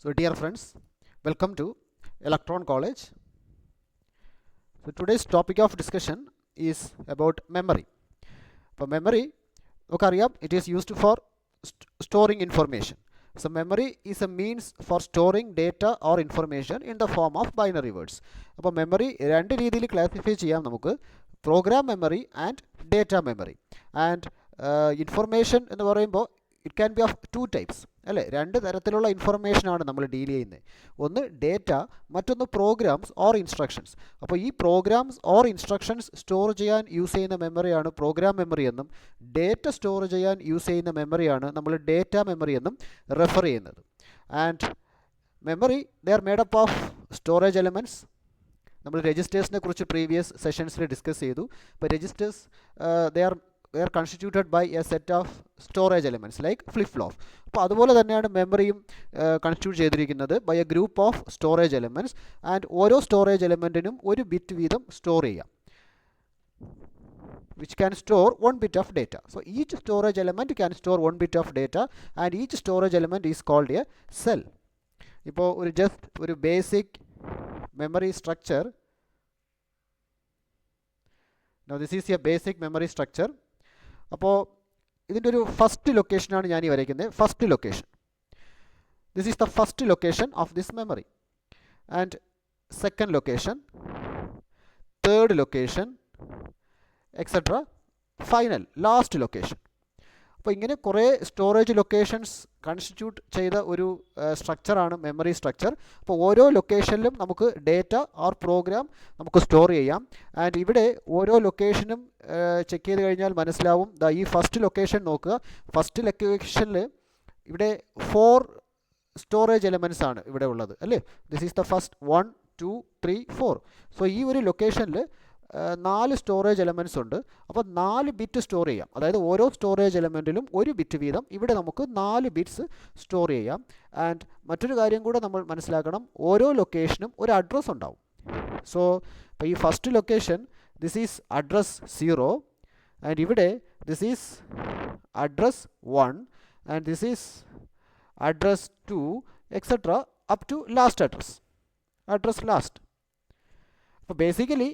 So dear friends, welcome to Electron College. So today's topic of discussion is about memory. For memory, it is used for storing information. So memory is a means for storing data or information in the form of binary words. അപ്പോൾ memory രണ്ട് രീതിയിൽ classify ചെയ്യാം നമുക്ക്, program memory and data memory. And information എന്ന് പറയുമ്പോൾ it can be of two types അല്ലേ, രണ്ട് തരത്തിലുള്ള ഇൻഫർമേഷനാണ് നമ്മൾ ഡീൽ ചെയ്യുന്നത്. ഒന്ന് ഡേറ്റ, മറ്റൊന്ന് പ്രോഗ്രാംസ് ഓർ ഇൻസ്ട്രക്ഷൻസ്. അപ്പോൾ ഈ പ്രോഗ്രാംസ് ഓർ ഇൻസ്ട്രക്ഷൻസ് സ്റ്റോർ ചെയ്യാൻ യൂസ് ചെയ്യുന്ന മെമ്മറിയാണ് പ്രോഗ്രാം മെമ്മറി എന്നും, ഡേറ്റ സ്റ്റോർ ചെയ്യാൻ യൂസ് ചെയ്യുന്ന മെമ്മറിയാണ് നമ്മൾ ഡേറ്റ മെമ്മറി എന്നും റെഫർ ചെയ്യുന്നത്. And memory they are made up of storage elements. നമ്മൾ രജിസ്റ്റേഴ്സിനെ കുറിച്ച് പ്രീവിയസ് സെഷൻസിൽ ഡിസ്കസ് ചെയ്തു. അപ്പോൾ registers they are constituted by a set of storage elements like flip-flop. അപ്പോൾ അതുപോലെ തന്നെയാണ് മെമ്മറിയും കൺസ്റ്റിറ്റ്യൂട്ട് ചെയ്തിരിക്കുന്നത് by a group of storage elements. And ഓരോ സ്റ്റോറേജ് എലമെൻറ്റിനും ഒരു ബിറ്റ് വീതം സ്റ്റോർ ചെയ്യാം, which can store 1 bit of data. So each storage element can store 1 bit of data and each storage element is called a cell. ഇപ്പോൾ ഒരു basic memory structure. Now this is a basic memory structure. അപ്പോൾ ഇതിൻ്റെ ഒരു first ലൊക്കേഷനാണ് ഞാൻ ഈ വരയ്ക്കുന്നത്. First location, this is the first location of this memory. And second location, third location, etcetera, final last location. അപ്പോൾ ഇങ്ങനെ കുറേ സ്റ്റോറേജ് ലൊക്കേഷൻസ് കൺസ്റ്റിറ്റ്യൂട്ട് ചെയ്ത ഒരു സ്ട്രക്ചറാണ് മെമ്മറി സ്ട്രക്ചർ. അപ്പോൾ ഓരോ ലൊക്കേഷനിലും നമുക്ക് ഡേറ്റ ഓർ പ്രോഗ്രാം നമുക്ക് സ്റ്റോർ ചെയ്യാം. ആൻഡ് ഇവിടെ ഓരോ ലൊക്കേഷനും ചെക്ക് ചെയ്ത് കഴിഞ്ഞാൽ മനസ്സിലാവും. ഈ ഫസ്റ്റ് ലൊക്കേഷൻ നോക്കുക. ഫസ്റ്റ് ലൊക്കേഷനിൽ ഇവിടെ 4 സ്റ്റോറേജ് എലമെൻറ്റ്സ് ആണ് ഇവിടെ ഉള്ളത് അല്ലേ. This is the first 1 2 3 4. So ഈ ഒരു ലൊക്കേഷനിൽ 4 സ്റ്റോറേജ് എലമെൻറ്റ്സ് ഉണ്ട്. അപ്പോൾ 4 ബിറ്റ് സ്റ്റോർ ചെയ്യാം. അതായത് ഓരോ സ്റ്റോറേജ് എലമെൻറ്റിലും ഒരു ബിറ്റ് വീതം ഇവിടെ നമുക്ക് 4 ബിറ്റ്സ് സ്റ്റോർ ചെയ്യാം. ആൻഡ് മറ്റൊരു കാര്യം കൂടെ നമ്മൾ മനസ്സിലാക്കണം, ഓരോ ലൊക്കേഷനും ഒരു അഡ്രസ്സ് ഉണ്ടാവും. സോ ഇപ്പോൾ ഈ first location this is address 0 and ഇവിടെ this is address 1 and this is address 2 etcetera up to last address last. അപ്പോൾ ബേസിക്കലി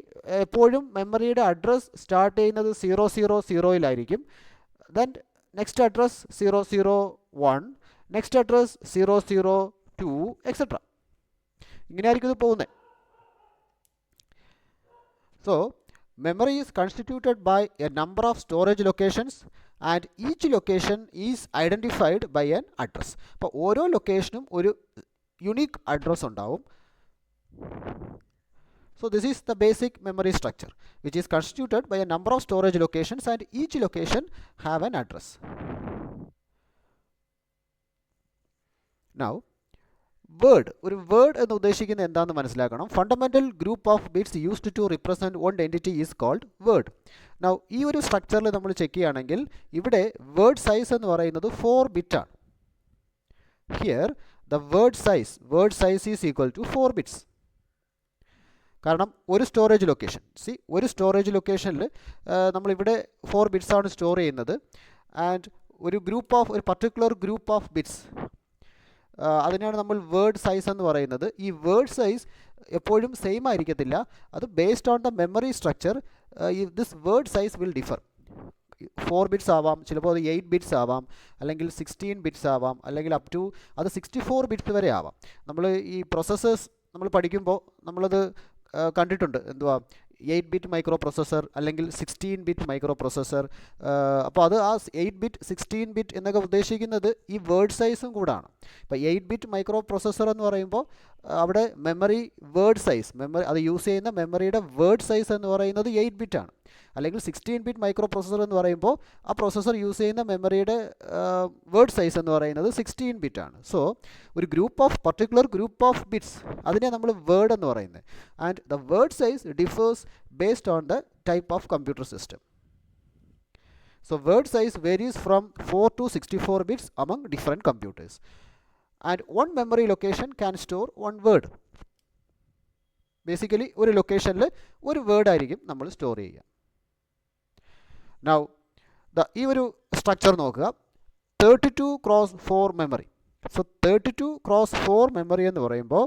എപ്പോഴും മെമ്മറിയുടെ അഡ്രസ്സ് സ്റ്റാർട്ട് ചെയ്യുന്നത് 000 then next address 001, next address 002 etcetera. ഇങ്ങനെയായിരിക്കും ഇത് പോകുന്നത്. So memory is constituted by a number of storage locations and each location is identified by an address. അപ്പോൾ ഓരോ ലൊക്കേഷനും ഒരു യുണീക്ക് അഡ്രസ്സ് ഉണ്ടാവും. So this is the basic memory structure, which is constituted by a number of storage locations and each location have an address. Now word, ഒരു word എന്ന് ഉദ്ദേശിക്കുന്നത് എന്താണെന്ന് മനസ്സിലാക്കണം. Fundamental group of bits used to represent one entity is called word. Now ഈ ഒരു സ്ട്രക്ചറിൽ നമ്മൾ check ചെയ്യുകയാണെങ്കിൽ ഇവിടെ വേർഡ് സൈസ് എന്ന് പറയുന്നത് 4 ബിറ്റ് ആണ്. Here the word size is equal to 4 bits. കാരണം ഒരു സ്റ്റോറേജ് ലൊക്കേഷനിൽ നമ്മളിവിടെ 4 ബിറ്റ്സ് ആണ് സ്റ്റോർ ചെയ്യുന്നത്. ആൻഡ് ഒരു പർട്ടിക്കുലർ ഗ്രൂപ്പ് ഓഫ് ബിറ്റ്സ്, അതിനാണ് നമ്മൾ വേർഡ് സൈസ് എന്ന് പറയുന്നത്. ഈ വേർഡ് സൈസ് എപ്പോഴും സെയിം ആയിരിക്കത്തില്ല. അത് based on the memory structure this word size will differ. 4 bits ആവാം, ചിലപ്പോൾ അത് 8 ബിറ്റ്സ് ആവാം, അല്ലെങ്കിൽ 16 ബിറ്റ്സ് ആവാം, അല്ലെങ്കിൽ അപ് ടു അത് 64 ബിറ്റ്സ് വരെ ആവാം. നമ്മൾ ഈ പ്രോസസ്സേഴ്സ് നമ്മൾ പഠിക്കുമ്പോൾ നമ്മളത് കണ്ടിട്ടുണ്ട്. 8 ബിറ്റ് മൈക്രോ പ്രോസസ്സർ അല്ലെങ്കിൽ 16 ബിറ്റ് മൈക്രോ പ്രോസസ്സർ. അപ്പോൾ അത് ആ 8 ബിറ്റ് 16 ബിറ്റ് എന്നൊക്കെ ഉദ്ദേശിക്കുന്നത് ഈ വേർഡ് സൈസും കൂടാണ്. ഇപ്പോൾ 8 ബിറ്റ് മൈക്രോ പ്രോസസ്സർ എന്ന് പറയുമ്പോൾ അവിടെ മെമ്മറി അത് യൂസ് ചെയ്യുന്ന മെമ്മറിയുടെ വേർഡ് സൈസ് എന്ന് പറയുന്നത് 8 ബിറ്റ് ആണ്. അല്ലെങ്കിൽ 16 ബിറ്റ് മൈക്രോ പ്രോസസ്സർ എന്ന് പറയുമ്പോൾ ആ പ്രോസസ്സർ യൂസ് ചെയ്യുന്ന മെമ്മറിയുടെ വേർഡ് സൈസ് എന്ന് പറയുന്നത് 16 ബിറ്റ് ആണ്. സോ ഒരു പർട്ടിക്കുലർ ഗ്രൂപ്പ് ഓഫ് ബിറ്റ്സ്, അതിനെ നമ്മൾ വേർഡ് എന്ന് പറയുന്നത്. And the word size differs based on the type of computer system. So word size varies from 4 to 64 bits among different computers. And one memory location can store one word. Basically ഒരു ലൊക്കേഷനിൽ ഒരു word ആയിരിക്കും നമ്മൾ store ചെയ്യുക. Now ഈ ഒരു structure നോക്കുക. 32x4 memory. So 32 cross 4 memory എന്ന് പറയുമ്പോൾ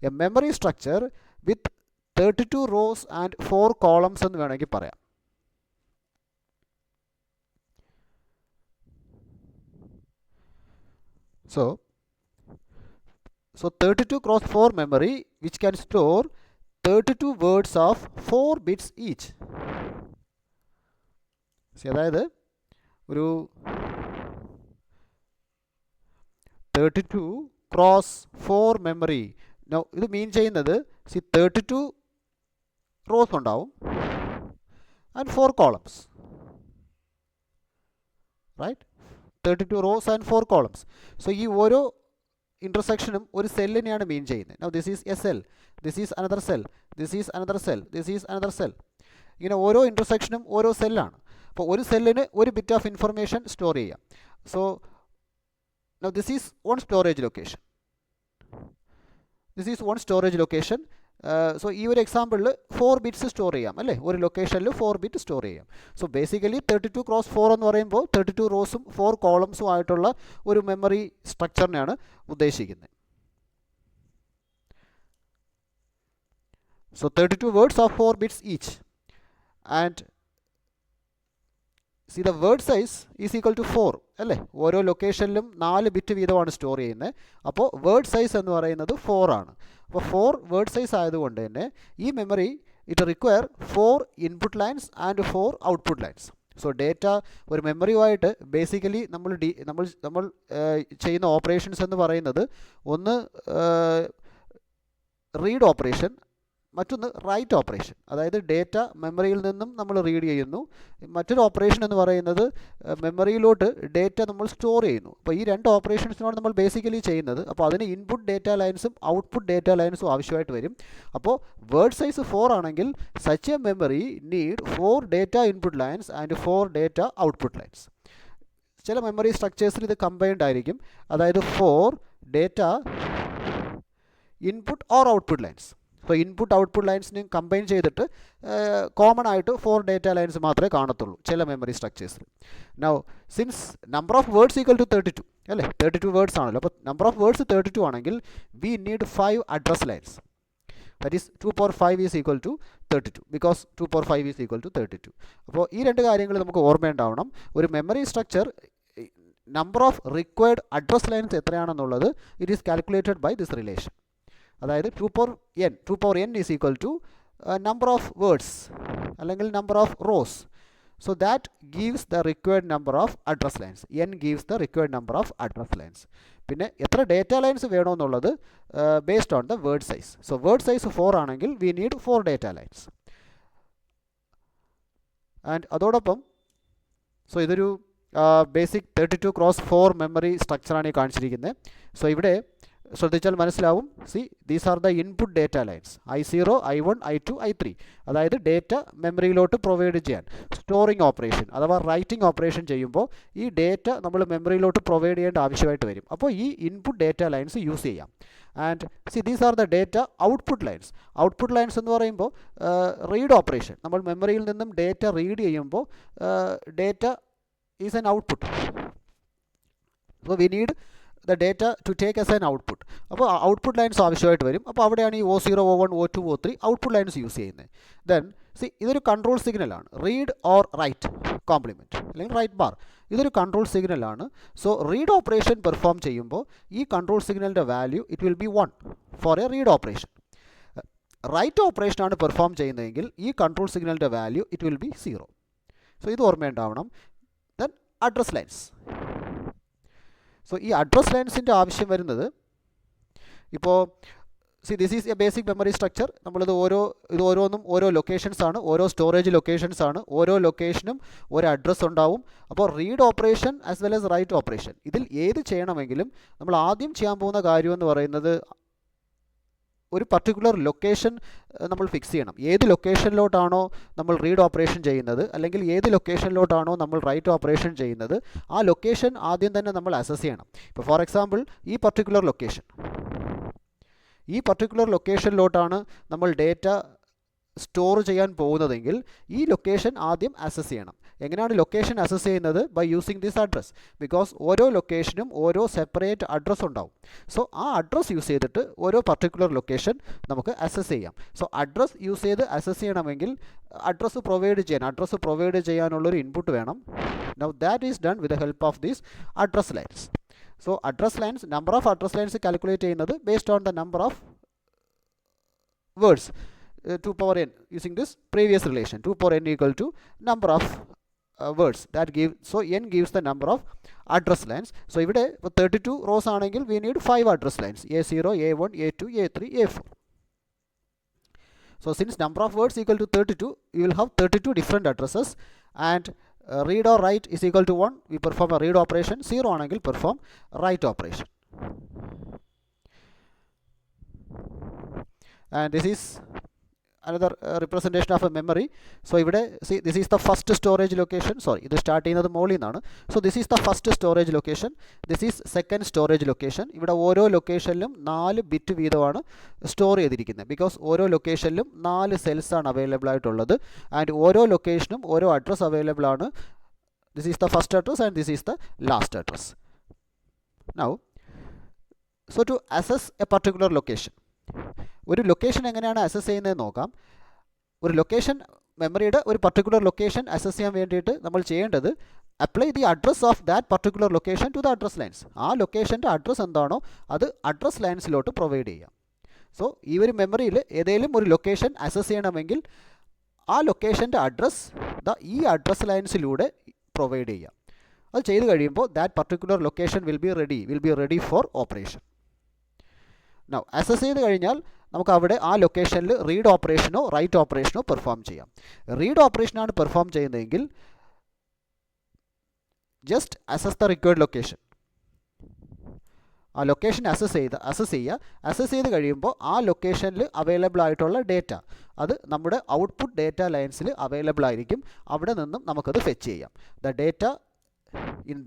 A memory structure with 32 rows and 4 columns എന്ന് വേണമെങ്കിൽ പറയാം. So 32 cross 4 memory which can store 32 words of 4 bits each. അതായത് ഒരു 32 ക്രോസ് 4 മെമ്മറി. ഇത് മീൻ ചെയ്യുന്നത് 32 റോസ് ഉണ്ടാവും and 4 columns, right? 32 rows and 4 columns. So ഈ ഓരോ ഇൻ്റർസെക്ഷനും ഒരു സെല്ലിനെയാണ് മീൻ ചെയ്യുന്നത്. Now this is a cell, this is another cell, this is another cell, this is another cell. ഇങ്ങനെ ഓരോ ഇൻ്റർസെക്ഷനും ഓരോ സെല്ലാണ്. അപ്പോൾ ഒരു സെല്ലിന് ഒരു ബിറ്റ് ഓഫ് ഇൻഫർമേഷൻ സ്റ്റോർ ചെയ്യാം. So now this is one storage location, this is one storage location. So ഈ ഒരു എക്സാമ്പിളിൽ 4 ബിറ്റ്സ് സ്റ്റോർ ചെയ്യാം അല്ലേ, ഒരു ലൊക്കേഷനിൽ 4 ബിറ്റ് സ്റ്റോർ ചെയ്യാം. സോ ബേസിക്കലി 32 ക്രോസ് 4 എന്ന് പറയുമ്പോൾ 32 റോസും 4 കോളംസും ആയിട്ടുള്ള ഒരു മെമ്മറി സ്ട്രക്ചറിനെയാണ് ഉദ്ദേശിക്കുന്നത്. So 32 words of 4 bits each and see the word size is equal to 4 അല്ലേ. ഓരോ ലൊക്കേഷനിലും 4 ബിറ്റ് വീതമാണ് സ്റ്റോർ ചെയ്യുന്നത്. അപ്പോൾ വേർഡ് സൈസ് എന്ന് പറയുന്നത് 4 ആണ്. അപ്പോൾ 4 വേർഡ് സൈസ് ആയതുകൊണ്ട് തന്നെ ഈ memory it require 4 input lines and 4 output lines. So data ഒരു മെമ്മറിയുമായിട്ട് ബേസിക്കലി നമ്മൾ ചെയ്യുന്ന ഓപ്പറേഷൻസ് എന്ന് പറയുന്നത് ഒന്ന് റീഡ് ഓപ്പറേഷൻ, മറ്റൊന്ന് റൈറ്റ് ഓപ്പറേഷൻ. അതായത് ഡേറ്റ മെമ്മറിയിൽ നിന്നും നമ്മൾ റീഡ് ചെയ്യുന്നു. മറ്റൊരു ഓപ്പറേഷൻ എന്ന് പറയുന്നത് മെമ്മറിയിലോട്ട് ഡേറ്റ നമ്മൾ സ്റ്റോർ ചെയ്യുന്നു. അപ്പോൾ ഈ രണ്ട് ഓപ്പറേഷൻസിനാണ് നമ്മൾ ബേസിക്കലി ചെയ്യുന്നത്. അപ്പോൾ അതിന് ഇൻപുട്ട് ഡേറ്റ ലൈൻസും ഔട്ട്പുട്ട് ഡേറ്റ ലൈൻസും ആവശ്യമായിട്ട് വരും. അപ്പോൾ വേർഡ് സൈസ് 4 ആണെങ്കിൽ such a memory need 4 data input lines and 4 data output lines. ചില മെമ്മറി സ്ട്രക്ചേഴ്സിൽ ഇത് കമ്പൈൻഡ് ആയിരിക്കും. അതായത് 4 data input or output lines. So input output ലൈൻസിനെ കമ്പൈൻ ചെയ്തിട്ട് കോമൺ ആയിട്ട് 4 ഡേറ്റ ലൈൻസ് മാത്രമേ കാണത്തുള്ളൂ ചില മെമ്മറി സ്ട്രക്ചേഴ്സിൽ. Now since number of words equal to 32 അല്ലേ, 32 വേർഡ്സ് ആണല്ലോ. അപ്പോൾ നമ്പർ ഓഫ് വേർഡ്സ് 32 ആണെങ്കിൽ we need 5 address lines. That is 2 power 5 is equal to 32 because 2 power 5 is equal to 32. അപ്പോൾ ഈ രണ്ട് കാര്യങ്ങൾ നമുക്ക് ഓർമ്മയുണ്ടാവണം. ഒരു memory structure number of required address lines എത്രയാണെന്നുള്ളത് it is calculated by this relation. അതായത് 2 power n is equal to number of words അല്ലെങ്കിൽ number of rows. So that gives the required number of address lines. n gives the required number of address lines. പിന്നെ എത്ര data lines വേണമെന്നുള്ളത് based on the word size. So word size 4 ആണെങ്കിൽ we need 4 data lines. And അതോടൊപ്പം so ഇതൊരു basic 32 cross 4 memory സ്ട്രക്ചറാണ് ഈ കാണിച്ചിരിക്കുന്നത്. So ഇവിടെ ശ്രദ്ധിച്ചാൽ മനസ്സിലാവും. See these are the input data lines I0, I1, I2, I3. അതായത് ഡേറ്റ മെമ്മറിയിലോട്ട് പ്രൊവൈഡ് ചെയ്യാൻ സ്റ്റോറിങ് ഓപ്പറേഷൻ അഥവാ റൈറ്റിംഗ് ഓപ്പറേഷൻ ചെയ്യുമ്പോൾ ഈ ഡേറ്റ നമ്മൾ മെമ്മറിയിലോട്ട് പ്രൊവൈഡ് ചെയ്യേണ്ട ആവശ്യമായിട്ട് വരും. അപ്പോൾ ഈ ഇൻപുട്ട് ഡേറ്റ ലൈൻസ് യൂസ് ചെയ്യാം. And see these are the data output lines. Output lines എന്ന് പറയുമ്പോൾ റീഡ് ഓപ്പറേഷൻ, നമ്മൾ മെമ്മറിയിൽ നിന്നും ഡേറ്റ റീഡ് ചെയ്യുമ്പോൾ data is an output. So we need the data to take as an output. അപ്പോൾ output lines ആവശ്യമായിട്ട് വരും. അപ്പോൾ അവിടെയാണ് ഈ O0, O1, O2, O3 output lines use ചെയ്യുന്നത്. ദെൻ സി ഇതൊരു കൺട്രോൾ സിഗ്നലാണ്. റീഡ് ഓർ റൈറ്റ് കോംപ്ലിമെൻറ്റ് അല്ലെങ്കിൽ റൈറ്റ് ബാർ, ഇതൊരു കൺട്രോൾ സിഗ്നലാണ്. സോ റീഡ് ഓപ്പറേഷൻ പെർഫോം ചെയ്യുമ്പോൾ ഈ കൺട്രോൾ സിഗ്നലിൻ്റെ value it will be 1 for a read operation. Write ഓപ്പറേഷനാണ് പെർഫോം ചെയ്യുന്നതെങ്കിൽ ഈ കൺട്രോൾ സിഗ്നലിൻ്റെ value it will be 0. So ഇത് ഓർമ്മയുണ്ടാവണം. Then address lines. സോ ഈ അഡ്രസ് ലൈൻസിൻ്റെ ആവശ്യം വരുന്നത് ഇപ്പോൾ see this is a basic memory structure. നമ്മളിത് ഓരോന്നും ഓരോ ലൊക്കേഷൻസ് ആണ്, ഓരോ സ്റ്റോറേജ് ലൊക്കേഷൻസ് ആണ്. ഓരോ ലൊക്കേഷനും ഒരു അഡ്രസ്സ് ഉണ്ടാവും. അപ്പോൾ read operation as well as write operation ഇതിൽ ഏത് ചെയ്യണമെങ്കിലും നമ്മൾ ആദ്യം ചെയ്യാൻ പോകുന്ന കാര്യം എന്ന് പറയുന്നത് ഒരു പർട്ടിക്കുലർ ലൊക്കേഷൻ നമ്മൾ ഫിക്സ് ചെയ്യണം. ഏത് ലൊക്കേഷനിലോട്ടാണോ നമ്മൾ റീഡ് ഓപ്പറേഷൻ ചെയ്യുന്നത് അല്ലെങ്കിൽ ഏത് ലൊക്കേഷനിലോട്ടാണോ നമ്മൾ റൈറ്റ് ഓപ്പറേഷൻ ചെയ്യുന്നത് ആ ലൊക്കേഷൻ ആദ്യം തന്നെ നമ്മൾ അസസ് ചെയ്യണം. ഇപ്പോൾ ഫോർ എക്സാമ്പിൾ ഈ പർട്ടിക്കുലർ ലൊക്കേഷനിലോട്ടാണ് നമ്മൾ ഡേറ്റ സ്റ്റോർ ചെയ്യാൻ പോകുന്നതെങ്കിൽ ഈ ലൊക്കേഷൻ ആദ്യം അസസ് ചെയ്യണം. എങ്ങനെയാണ് ലൊക്കേഷൻ അസസ് ചെയ്യുന്നത്? By using this address. Because ഓരോ ലൊക്കേഷനും ഓരോ സെപ്പറേറ്റ് അഡ്രസ്സ് ഉണ്ടാവും. സോ ആ അഡ്രസ്സ് യൂസ് ചെയ്തിട്ട് ഓരോ പർട്ടിക്കുലർ ലൊക്കേഷൻ നമുക്ക് അസസ് ചെയ്യാം. സോ അഡ്രസ്സ് യൂസ് ചെയ്ത് അസസ് ചെയ്യണമെങ്കിൽ അഡ്രസ്സ് പ്രൊവൈഡ് ചെയ്യാനുള്ളൊരു ഇൻപുട്ട് വേണം. Now that is done with the help of these address lines. So address lines, number of address lines calculate ചെയ്യുന്നത് based on the number of words 2 power n, using this previous relation 2 power n equal to number of words that give. So n gives the number of address lines. So ഇവിടെ 32 rows ആണെങ്കിൽ we need 5 address lines, a0, a1, a2, a3, a4. So since number of words equal to 32, you will have 32 different addresses, and read or write is equal to 1, we perform a read operation. 0 ആണെങ്കിൽ perform write operation. And this is another representation of a memory. So ഇവിടെ see, this is the first storage location. Sorry, ഇത് start ചെയ്യുന്നത് മുകളിൽ നിന്നാണ്. So this is the first storage location, this is second storage location. ഇവിടെ ഓരോ ലൊക്കേഷനിലും 4 bit വീതമാണ് store ചെയ്തിരിക്കുന്നത്. Because ഓരോ ലൊക്കേഷനിലും 4 സെൽസ് ആണ് അവൈലബിൾ ആയിട്ടുള്ളത്, ആൻഡ് ഓരോ ലൊക്കേഷനും ഓരോ അഡ്രസ് അവൈലബിൾ ആണ്. This is the first address and this is the last address. Now, so to assess a particular location, ഒരു ലൊക്കേഷൻ എങ്ങനെയാണ് അസസ് ചെയ്യുന്നത് നോക്കാം. ഒരു ലൊക്കേഷൻ, മെമ്മറിയുടെ ഒരു പർട്ടിക്കുലർ ലൊക്കേഷൻ അസസ് ചെയ്യാൻ വേണ്ടിയിട്ട് നമ്മൾ ചെയ്യേണ്ടത് apply the address of that particular location to the address lines. ആ ലൊക്കേഷൻ്റെ അഡ്രസ് എന്താണോ അത് അഡ്രസ് ലൈൻസിലോട്ട് പ്രൊവൈഡ് ചെയ്യാം. സോ ഈ ഒരു മെമ്മറിയിൽ ഏതെങ്കിലും ഒരു ലൊക്കേഷൻ അസസ് ചെയ്യണമെങ്കിൽ ആ ലൊക്കേഷൻ്റെ അഡ്രസ് ഈ അഡ്രസ് ലൈൻസിലൂടെ പ്രൊവൈഡ് ചെയ്യാം. അത് ചെയ്ത് കഴിയുമ്പോൾ that particular location will be ready for operation. Now access ചെയ്ത് കഴിഞ്ഞാൽ നമുക്ക് അവിടെ ആ ലൊക്കേഷനിൽ റീഡ് ഓപ്പറേഷനോ റൈറ്റ് ഓപ്പറേഷനോ പെർഫോം ചെയ്യാം. റീഡ് ഓപ്പറേഷനാണ് പെർഫോം ചെയ്യുന്നതെങ്കിൽ just access the required location. ആ ലൊക്കേഷൻ അസസ് ചെയ്ത് കഴിയുമ്പോൾ ആ ലൊക്കേഷനിൽ അവൈലബിൾ ആയിട്ടുള്ള ഡേറ്റ അത് നമ്മുടെ ഔട്ട്പുട്ട് ഡേറ്റ ലൈൻസിൽ അവൈലബിൾ ആയിരിക്കും. അവിടെ നിന്നും നമുക്കത് ഫെച്ച് ചെയ്യാം. The data in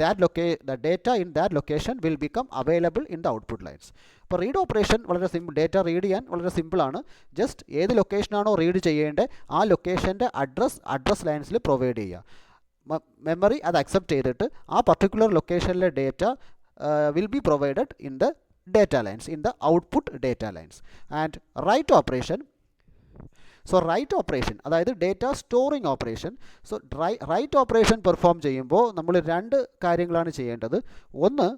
that location will become available in the output lines. അപ്പോൾ റീഡ് ഓപ്പറേഷൻ വളരെ സിമ്പിൾ, ഡേറ്റ റീഡ് ചെയ്യാൻ വളരെ സിമ്പിളാണ്. ജസ്റ്റ് ഏത് ലൊക്കേഷനാണോ റീഡ് ചെയ്യേണ്ടത് ആ ലൊക്കേഷൻ്റെ അഡ്രസ് ലൈൻസിൽ പ്രൊവൈഡ് ചെയ്യുക. മെമ്മറി അത് അക്സെപ്റ്റ് ചെയ്തിട്ട് ആ പർട്ടിക്കുലർ ലൊക്കേഷനിലെ data will be provided in the data lines, in the output data lines. And write operation, so write operation അതായത് data storing operation. So write operation perform ചെയ്യുമ്പോൾ നമ്മൾ 2 കാര്യങ്ങളാണ് ചെയ്യേണ്ടത്. ഒന്ന്,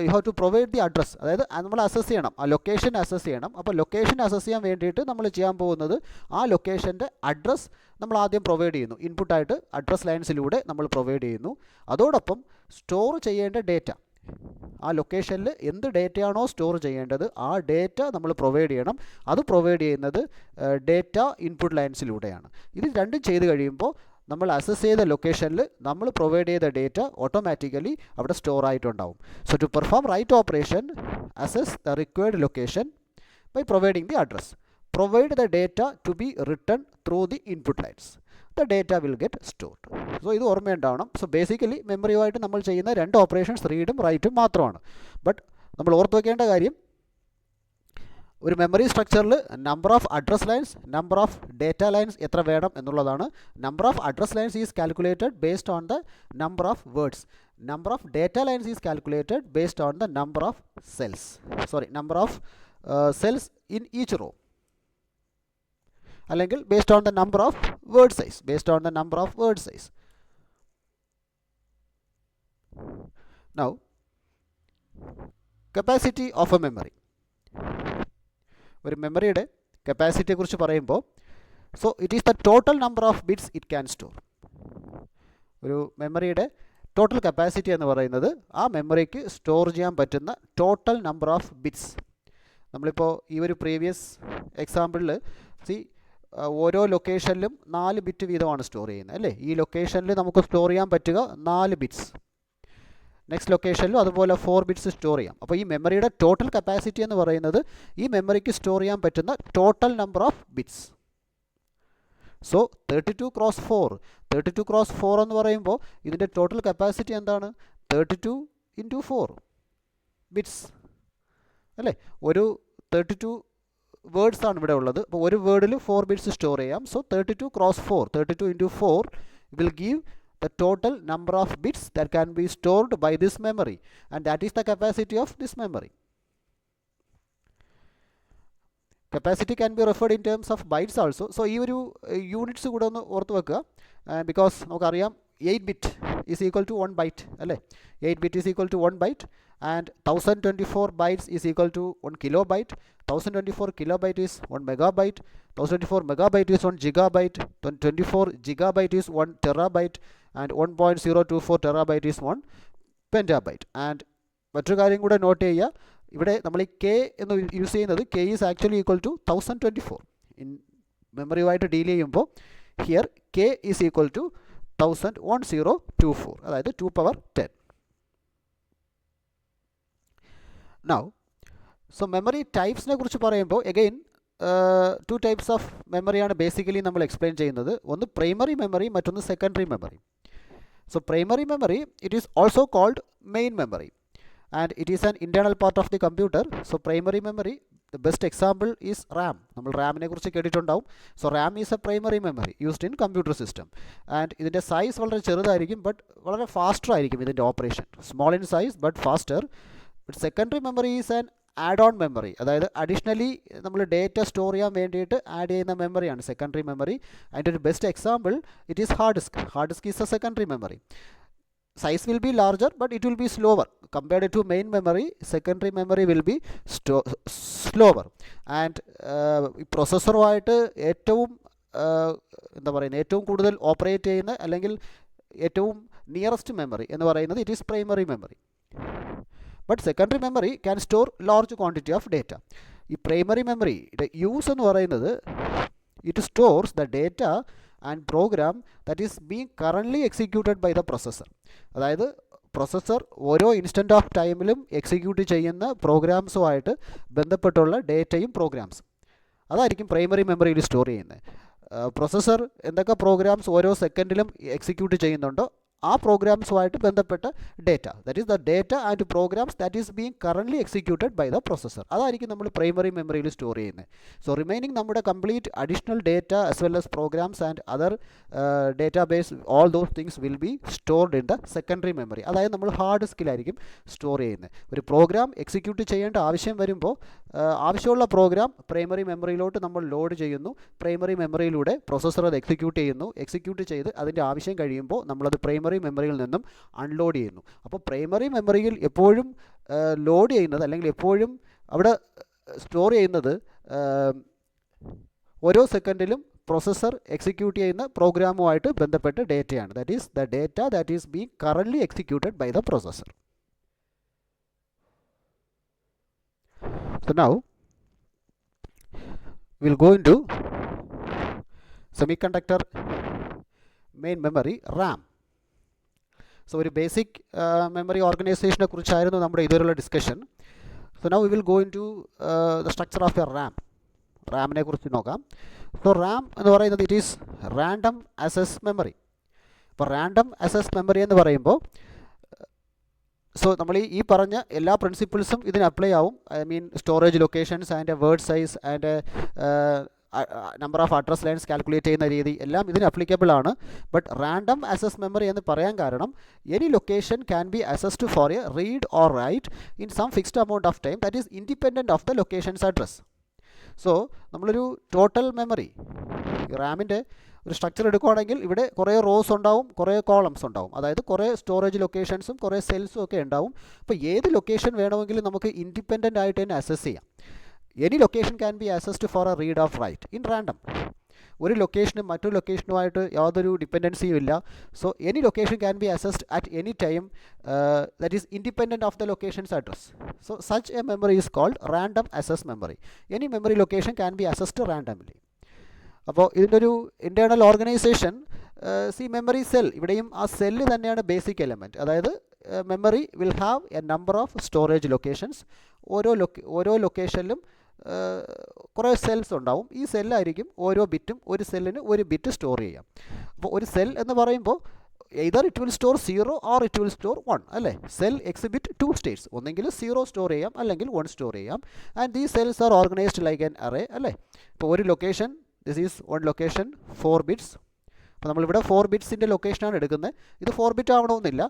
you have to provide the address, അതായത് നമ്മൾ assess ചെയ്യണം, ആ ലൊക്കേഷൻ അസസ് ചെയ്യണം. അപ്പോൾ ലൊക്കേഷൻ അസസ് ചെയ്യാൻ വേണ്ടിയിട്ട് നമ്മൾ ചെയ്യാൻ പോകുന്നത് ആ ലൊക്കേഷൻ്റെ അഡ്രസ് നമ്മൾ ആദ്യം പ്രൊവൈഡ് ചെയ്യുന്നു. ഇൻപുട്ടായിട്ട് അഡ്രസ് ലൈൻസിലൂടെ നമ്മൾ പ്രൊവൈഡ് ചെയ്യുന്നു. അതോടൊപ്പം സ്റ്റോർ ചെയ്യേണ്ട ഡേറ്റ, ആ ലൊക്കേഷനിൽ എന്ത് ഡേറ്റയാണോ സ്റ്റോർ ചെയ്യേണ്ടത് ആ ഡേറ്റ നമ്മൾ പ്രൊവൈഡ് ചെയ്യണം. അത് പ്രൊവൈഡ് ചെയ്യുന്നത് ഡേറ്റ ഇൻപുട്ട് ലൈൻസിലൂടെയാണ്. ഇത് രണ്ടും ചെയ്ത് കഴിയുമ്പോൾ നമ്മൾ അസസ് ചെയ്ത ലൊക്കേഷനിൽ നമ്മൾ പ്രൊവൈഡ് ചെയ്ത ഡേറ്റ ഓട്ടോമാറ്റിക്കലി അവിടെ സ്റ്റോർ ആയിട്ടുണ്ടാവും. So to perform write operation, access the required location by providing the address. Provide the data to be return through the input lines. The data will get stored. So ഇത് ഓർമ്മയുണ്ടാവണം. So basically മെമ്മറിയുമായിട്ട് നമ്മൾ ചെയ്യുന്ന 2 operations റീഡും റൈറ്റും മാത്രമാണ്. But നമ്മൾ ഓർത്ത് വയ്ക്കേണ്ട കാര്യം, ഒരു മെമ്മറി സ്ട്രക്ചറിൽ number of address lines, number of data lines എത്ര വേണം എന്നുള്ളതാണ്. Number of address lines is calculated based on the number of words. Number of data lines is calculated based on the number of number of cells in each row, അല്ലെങ്കിൽ based on the number of word size. Now, capacity of a memory. ഒരു മെമ്മറിയുടെ കപ്പാസിറ്റിയെ കുറിച്ച് പറയുമ്പോൾ, so it is the total number of bits it can store. ഒരു മെമ്മറിയുടെ total capacity എന്ന് പറയുന്നത് ആ മെമ്മറിക്ക് സ്റ്റോർ ചെയ്യാൻ പറ്റുന്ന ടോട്ടൽ നമ്പർ ഓഫ് ബിറ്റ്സ്. നമ്മളിപ്പോൾ ഈ ഒരു പ്രീവിയസ് എക്സാമ്പിളിൽ ഓരോ ലൊക്കേഷനിലും 4 ബിറ്റ് വീതമാണ് സ്റ്റോർ ചെയ്യുന്നത് അല്ലേ. ഈ ലൊക്കേഷനിൽ നമുക്ക് സ്റ്റോർ ചെയ്യാൻ പറ്റുക 4 ബിറ്റ്സ്. നെക്സ്റ്റ് ലൊക്കേഷനിലും അതുപോലെ 4 ബിറ്റ്സ് സ്റ്റോർ ചെയ്യാം. അപ്പോൾ ഈ മെമ്മറിയുടെ ടോട്ടൽ കപ്പാസിറ്റി എന്ന് പറയുന്നത് ഈ മെമ്മറിക്ക് സ്റ്റോർ ചെയ്യാൻ പറ്റുന്ന total number of bits. So 32 cross 4 എന്ന് പറയുമ്പോൾ ഇതിൻ്റെ ടോട്ടൽ കപ്പാസിറ്റി എന്താണ്? 32 × 4 ബിറ്റ്സ് അല്ലേ. ഒരു 32 വേർഡ്സ് ആണ് ഇവിടെ ഉള്ളത്. അപ്പോൾ ഒരു വേർഡിൽ 4 ബിറ്റ്സ് സ്റ്റോർ ചെയ്യാം. So 32 cross 4, 32 into 4 will give the total number of bits that can be stored by this memory, and that is the capacity of this memory. Capacity can be referred in terms of bytes also. So ഈ ഒരു units കൂടെ ഒന്ന് ഓർത്ത് വെക്കുക. Because നമുക്കറിയാം 8 bit is equal to 1 byte അല്ലേ. 8 bit is equal to 1 byte and 1024 bytes is equal to 1 kilobyte. 1024 kilobyte is 1 megabyte. 1024 megabyte is 1 gigabyte. 24 gigabyte is 1 terabyte and 1.024 terabyte is 1 petabyte. And മറ്റൊരു കാര്യം കൂടെ not ചെയ്യുക, ഇവിടെ നമ്മൾ ഈ K എന്ന് use ചെയ്യുന്നത് K is actually equal to 1024 in മെമ്മറിയുമായിട്ട് ഡീൽ ചെയ്യുമ്പോൾ here K is equal to 1024, അതായത് 2 power 10. നൗ സോ മെമ്മറി ടൈപ്സിനെ കുറിച്ച് പറയുമ്പോൾ എഗെയിൻ 2 types ഓഫ് മെമ്മറിയാണ് ബേസിക്കലി നമ്മൾ എക്സ്പ്ലെയിൻ ചെയ്യുന്നത്. ഒന്ന് പ്രൈമറി മെമ്മറി, മറ്റൊന്ന് secondary memory. So primary memory it is also called main memory and it is an internal part of the computer. So primary memory, the best example is RAM. നമ്മൾ റാമിനെ കുറിച്ച് കേട്ടിട്ടുണ്ടാവും. So RAM is a primary memory used in computer system and ഇതിൻ്റെ size വളരെ ചെറുതായിരിക്കും but വളരെ faster ആയിരിക്കും ഇതിൻ്റെ operation. Small in size but faster. But secondary memory is an add on memory, അതായത് അഡീഷണലി നമ്മൾ ഡേറ്റ സ്റ്റോർ ചെയ്യാൻ വേണ്ടിയിട്ട് ആഡ് ചെയ്യുന്ന മെമ്മറിയാണ് സെക്കൻഡറി മെമ്മറി. അതിൻ്റെ ഒരു best example it is hard disk. Hard disk is a secondary memory. Size will be larger but it will be slower compared to main memory. Secondary memory will be slower and പ്രോസസ്സറുമായിട്ട് ഏറ്റവും എന്താ പറയുന്നത് ഏറ്റവും കൂടുതൽ operate ചെയ്യുന്ന അല്ലെങ്കിൽ ഏറ്റവും nearest memory എന്ന് പറയുന്നത് it is primary memory. But secondary memory can store large quantity of data. ഈ പ്രൈമറി മെമ്മറിയുടെ യൂസ് എന്ന് പറയുന്നത് it stores the data and program that is being currently executed by the processor. അതായത് processor ഓരോ instant of ടൈമിലും execute ചെയ്യുന്ന പ്രോഗ്രാംസുമായിട്ട് ബന്ധപ്പെട്ടുള്ള ഡേറ്റയും പ്രോഗ്രാംസും അതായിരിക്കും പ്രൈമറി മെമ്മറിയിൽ സ്റ്റോർ ചെയ്യുന്നത്. പ്രൊസസ്സർ എന്തൊക്കെ പ്രോഗ്രാംസ് ഓരോ സെക്കൻഡിലും എക്സിക്യൂട്ട് ചെയ്യുന്നുണ്ടോ ആ പ്രോഗ്രാംസുമായിട്ട് ബന്ധപ്പെട്ട data, that is the data and programs that is being currently executed by the processor. അതായിരിക്കും നമ്മൾ പ്രൈമറി മെമ്മറിയിൽ സ്റ്റോർ ചെയ്യുന്നത്. സോ റിമൈനിങ് നമ്മുടെ complete additional data as well as programs and other database all those things will be stored in the secondary memory. അതായത് നമ്മൾ hard ഡിസ്കിലായിരിക്കും store ചെയ്യുന്നത്. ഒരു program execute ചെയ്യേണ്ട ആവശ്യം വരുമ്പോൾ ആവശ്യമുള്ള പ്രോഗ്രാം പ്രൈമറി മെമ്മറിയിലോട്ട് നമ്മൾ ലോഡ് ചെയ്യുന്നു. പ്രൈമറി മെമ്മറിയിലൂടെ പ്രൊസസ്സർ അത് എക്സിക്യൂട്ട് ചെയ്ത് അതിൻ്റെ ആവശ്യം കഴിയുമ്പോൾ നമ്മളത് പ്രൈമറി മെമ്മറിയിൽ നിന്നും അൺലോഡ് ചെയ്യുന്നു. അപ്പോൾ പ്രൈമറി മെമ്മറിയിൽ എപ്പോഴും ലോഡ് ചെയ്യുന്നത് അല്ലെങ്കിൽ എപ്പോഴും അവിടെ സ്റ്റോർ ചെയ്യുന്നത് ഓരോ സെക്കൻഡിലും പ്രൊസസ്സർ എക്സിക്യൂട്ട് ചെയ്യുന്ന പ്രോഗ്രാമുമായിട്ട് ബന്ധപ്പെട്ട ഡേറ്റയാണ്. That is the data that is being currently executed by the processor. So now we'll go into semiconductor main memory RAM. So ഒരു ബേസിക് മെമ്മറി ഓർഗനൈസേഷനെ കുറിച്ചായിരുന്നു നമ്മുടെ ഇതുവരെയുള്ള discussion. So now we will go into the structure of a RAM. റാമിനെ കുറിച്ച് നോക്കാം. സോ RAM എന്ന് പറയുന്നത് it is random access memory. ഇപ്പോൾ റാൻഡം ആക്സസ് മെമ്മറി എന്ന് പറയുമ്പോൾ സോ നമ്മൾ ഈ പറഞ്ഞ എല്ലാ പ്രിൻസിപ്പിൾസും ഇതിന് അപ്ലൈ ആവും. I mean storage locations and word size and number of address lines calculate ചെയ്യുന്ന രീതി എല്ലാം ഇതിന് അപ്ലിക്കബിൾ ആണ്. ബട്ട് റാൻഡം ആക്സസ് മെമ്മറി എന്ന് പറയാൻ കാരണം any location can be accessed for a read or write in some fixed amount of time that is independent of the locations address. So നമ്മളൊരു total memory റാമിൻ്റെ ഒരു structure എടുക്കുകയാണെങ്കിൽ ഇവിടെ കുറേ rose ഉണ്ടാവും, കുറേ കോളംസ് ഉണ്ടാവും, അതായത് കുറേ സ്റ്റോറേജ് ലൊക്കേഷൻസും കുറേ സെൽസും ഒക്കെ ഉണ്ടാവും. അപ്പോൾ ഏത് ലൊക്കേഷൻ വേണമെങ്കിലും നമുക്ക് ഇൻഡിപെൻഡൻ്റ് ആയിട്ട് തന്നെ അക്സസ് ചെയ്യാം. Any location can be accessed for a read of write in random. ഒരു ലൊക്കേഷനും മറ്റൊരു ലൊക്കേഷനുമായിട്ട് യാതൊരു ഡിപ്പെൻഡൻസിയും ഇല്ല. So any location can be accessed at any time that is independent of the locations address. So such a memory is called random access memory. Any memory location can be accessed randomly. അപ്പോൾ ഇതിൻ്റെ ഒരു internal organisation memory cell, ഇവിടെയും ആ cell തന്നെയാണ് basic element. അതായത് memory will have A number of storage locations. ഓരോ ലൊക്കേഷനിലും കുറേ cells ഉണ്ടാവും. ഈ സെല്ലായിരിക്കും ഓരോ ബിറ്റും ഒരു സെല്ലിന് ഒരു ബിറ്റ് സ്റ്റോർ ചെയ്യാം. അപ്പോൾ ഒരു സെൽ എന്ന് പറയുമ്പോൾ either it will store 0 or it will store 1 അല്ലേ. സെൽ എക്സിബിറ്റ് 2 സ്റ്റേറ്റ്സ്, ഒന്നെങ്കിൽ 0 സ്റ്റോർ ചെയ്യാം അല്ലെങ്കിൽ 1 സ്റ്റോർ ചെയ്യാം. And these cells are organised like an array അല്ലേ. ഇപ്പോൾ ഒരു location, this is 1 location 4 bits. അപ്പോൾ നമ്മളിവിടെ 4 ബിറ്റ്സിൻ്റെ ലൊക്കേഷനാണ് എടുക്കുന്നത്. ഇത് 4 ബിറ്റ് ആവണമെന്നില്ല,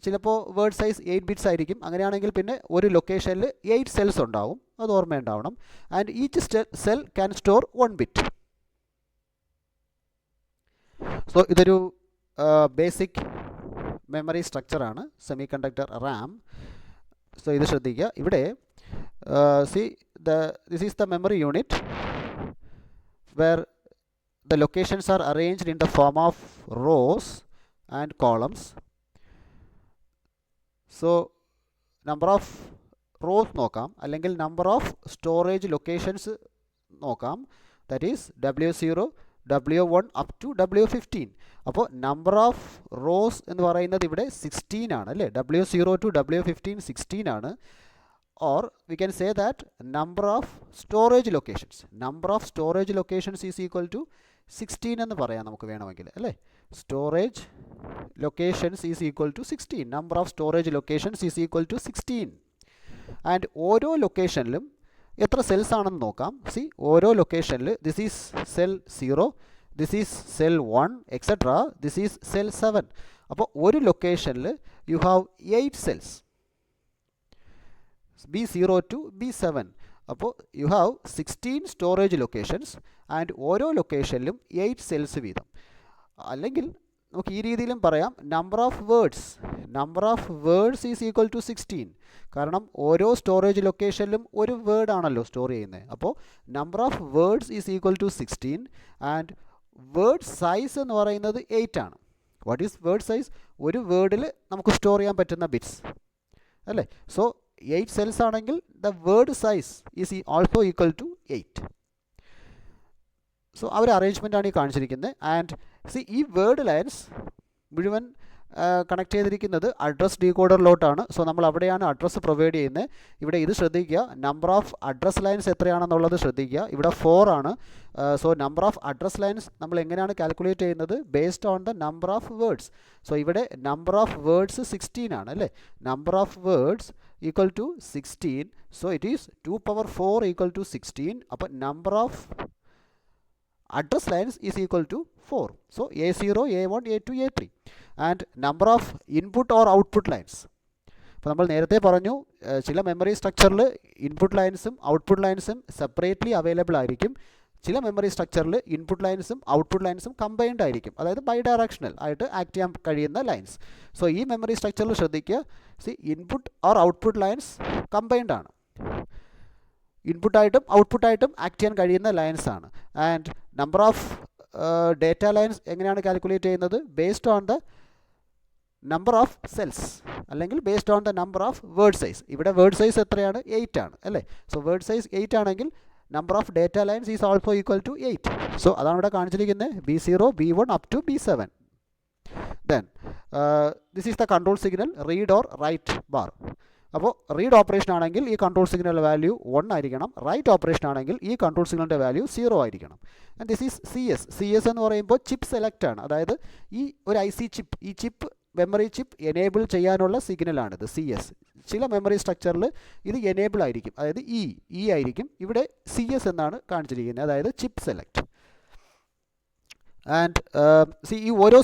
ചിലപ്പോൾ വേർഡ് സൈസ് 8 ബിറ്റ്സ് ആയിരിക്കും. അങ്ങനെയാണെങ്കിൽ പിന്നെ ഒരു ലൊക്കേഷനിൽ 8 സെൽസ് ഉണ്ടാവും, അത് ഓർമ്മയുണ്ടാവണം. And each cell can store 1 bit. So ഇതൊരു ബേസിക് മെമ്മറി സ്ട്രക്ചറാണ്, സെമി കണ്ടക്ടർ റാം. സോ ഇത് ശ്രദ്ധിക്കുക. ഇവിടെ this is the memory unit where the locations are arranged in the form of rows and columns. So number of rows നോക്കാം, അല്ലെങ്കിൽ number of storage locations നോക്കാം. that is W0 W1 up to W15. അപ്പോൾ number of rows എന്ന് പറയുന്നത് ഇവിടെ 16 ആണ് അല്ലേ. W0 to W15 16 ആണ്. or we can say that number of storage locations is equal to 16 എന്ന് പറയാം നമുക്ക് വേണമെങ്കിൽ അല്ലേ. Storage locations is equal to 16. Number of storage locations is equal to 16. And ഓരോ ലൊക്കേഷനിലും എത്ര സെൽസ് ആണെന്ന് നോക്കാം. സി, ഓരോ ലൊക്കേഷനിൽ this is cell 0, this is cell 1 etcetera, this is cell 7. അപ്പോൾ ഒരു ലൊക്കേഷനിൽ you have 8 cells, B0 to B7. അപ്പോൾ you have 16 storage locations and ഓരോ ലൊക്കേഷനിലും 8 സെൽസ് വീതം. അല്ലെങ്കിൽ നമുക്ക് ഈ രീതിയിലും പറയാം, number of words is equal to 16. കാരണം ഓരോ സ്റ്റോറേജ് ലൊക്കേഷനിലും ഒരു വേർഡ് ആണല്ലോ സ്റ്റോർ ചെയ്യുന്നത്. അപ്പോൾ number of words is equal to 16 and word size എന്ന് പറയുന്നത് 8 ആണ്. What is word size? ഒരു വേർഡിൽ നമുക്ക് സ്റ്റോർ ചെയ്യാൻ പറ്റുന്ന ബിറ്റ്സ് അല്ലേ. സോ 8 സെൽസ് ആണെങ്കിൽ the word size is also equal to 8. So ആ ഒരു അറേഞ്ച്മെൻ്റ് ആണ് ഈ കാണിച്ചിരിക്കുന്നത്. ആൻഡ് സി, ഈ വേർഡ് ലൈൻസ് മുഴുവൻ കണക്ട് ചെയ്തിരിക്കുന്നത് അഡ്രസ് ഡീകോഡറിലോട്ടാണ്. സോ നമ്മൾ അവിടെയാണ് അഡ്രസ്സ് പ്രൊവൈഡ് ചെയ്യുന്നത്. ഇവിടെ ഇത് ശ്രദ്ധിക്കുക, നമ്പർ ഓഫ് അഡ്രസ് ലൈൻസ് എത്രയാണെന്നുള്ളത് ശ്രദ്ധിക്കുക. ഇവിടെ 4 ആണ്. So number of address lines നമ്മൾ എങ്ങനെയാണ് കാൽക്കുലേറ്റ് ചെയ്യുന്നത്? Based on the number of words. So ഇവിടെ നമ്പർ ഓഫ് വേർഡ്സ് 16 ആണ് അല്ലേ. Number of words equal to 16. So it is 2 power 4 equal to 16. അപ്പോൾ number of address lines is equal to 4. So A0, A1, A2, A3. And number of input or output lines. അപ്പോൾ നമ്മൾ നേരത്തെ പറഞ്ഞു, ചില memory സ്ട്രക്ചറിൽ input ലൈൻസും output ലൈൻസും separately available ആയിരിക്കും. ചില മെമ്മറി സ്ട്രക്ചറിൽ ഇൻപുട്ട് ലൈൻസും ഔട്ട്പുട്ട് ലൈൻസും കമ്പൈൻഡ് ആയിരിക്കും, അതായത് ബൈ ഡയറക്ഷണൽ ആയിട്ട് ആക്ട് ചെയ്യാൻ കഴിയുന്ന ലൈൻസ്. സോ ഈ മെമ്മറി സ്ട്രക്ചറിൽ ശ്രദ്ധിക്കുക, see, input or output lines combined ആണ്. ഇൻപുട്ടായിട്ടും ഔട്ട്പുട്ടായിട്ടും ആക്ട് ചെയ്യാൻ കഴിയുന്ന ലൈൻസ് ആണ്. And number of data lines എങ്ങനെയാണ് കാൽക്കുലേറ്റ് ചെയ്യുന്നത്? Based on the number of cells, അല്ലെങ്കിൽ based on the number of word size. ഇവിടെ വേർഡ് സൈസ് എത്രയാണ്? 8 ആണ് അല്ലേ. സോ വേർഡ് സൈസ് 8 ആണെങ്കിൽ number of data lines is also equal to 8. So അതാണ് ഇവിടെ കാണിച്ചിരിക്കുന്നത്, B0, B1 up to B7. Then this is the control signal, read or write bar. അപ്പോൾ read operation ആണെങ്കിൽ ഈ കൺട്രോൾ സിഗ്നലിൻ്റെ വാല്യൂ 1 ആയിരിക്കണം. Write operation ആണെങ്കിൽ ഈ കൺട്രോൾ സിഗ്നലിൻ്റെ വാല്യൂ 0 ആയിരിക്കണം. ആൻഡ് ദിസ് ഈസ് CS എന്ന് പറയുമ്പോൾ ചിപ്പ് സെലക്ട് ആണ്. അതായത് ഈ ഒരു IC ചിപ്പ്, ഈ ചിപ്പ് മെമ്മറി ചിപ്പ് എനേബിൾ ചെയ്യാനുള്ള സിഗ്നലാണിത് CS. ചില മെമ്മറി സ്ട്രക്ചറിൽ ഇത് എനേബിൾ ആയിരിക്കും, അതായത് E ആയിരിക്കും. ഇവിടെ CS എന്നാണ് കാണിച്ചിരിക്കുന്നത്, അതായത് ചിപ്പ് സെലക്ട്. ആൻഡ് സി, ഈ ഓരോ